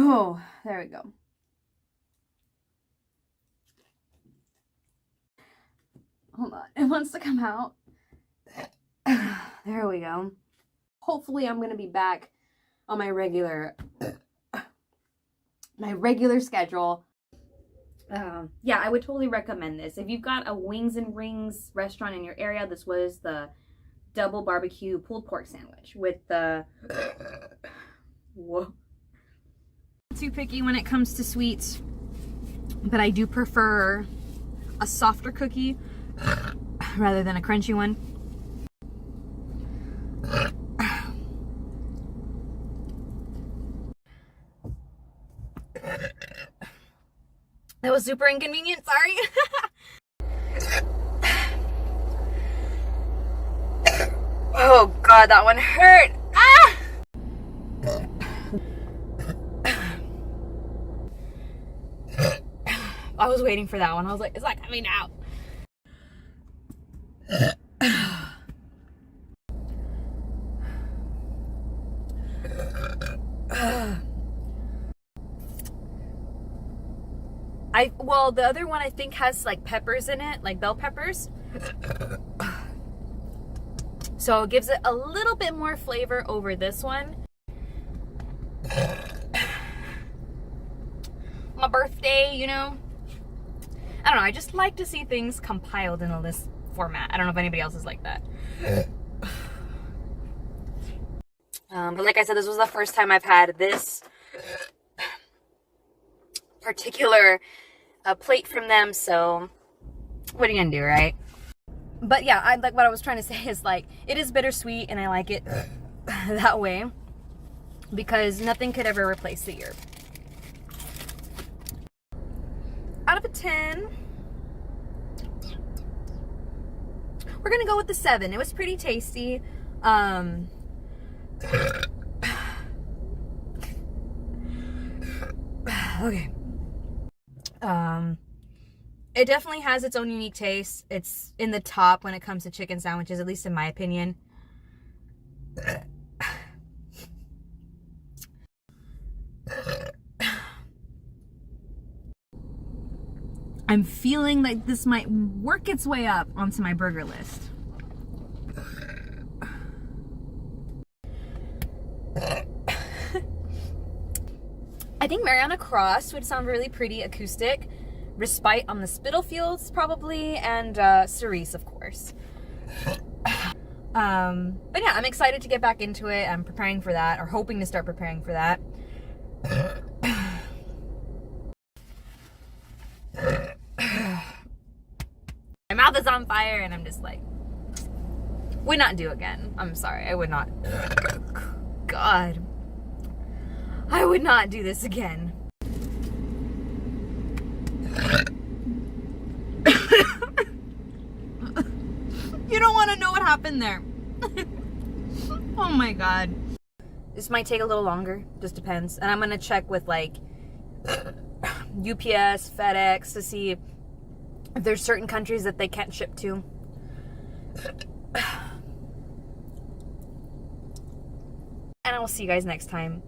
Oh, there we go. Hold on, it wants to come out. There we go. Hopefully I'm gonna be back on my regular schedule. Yeah, I would totally recommend this. If you've got a Wings and Rings restaurant in your area, this was the double barbecue pulled pork sandwich with the whoa. Too picky when it comes to sweets, but I do prefer a softer cookie rather than a crunchy one. That was super inconvenient, sorry. Oh God, that one hurt. Ah! I was waiting for that one. I was like, it's not coming out. Well, the other one I think has like peppers in it, like bell peppers. So it gives it a little bit more flavor over this one. My birthday, you know. I don't know, I just like to see things compiled in a list format. I don't know if anybody else is like that. But like I said, this was the first time I've had this particular plate from them, so what are you gonna do, right? But yeah, like what I was trying to say is like, it is bittersweet and I like it that way because nothing could ever replace the yerb. Out of a 10, we're gonna go with the 7. It was pretty tasty. Okay. It definitely has its own unique taste. It's in the top when it comes to chicken sandwiches, at least in my opinion. I'm feeling like this might work its way up onto my burger list. I think Mariana Cross would sound really pretty acoustic. Respite on the Spitalfields probably, and Cerise, of course. But yeah, I'm excited to get back into it. I'm preparing for that, or hoping to start preparing for that. My mouth is on fire and I'm just like, would not do again. I'm sorry, I would not. God, I would not do this again. You don't want to know what happened there. Oh my God. This might take a little longer, just depends. And I'm gonna check with like UPS, FedEx to see if there's certain countries that they can't ship to. And I will see you guys next time.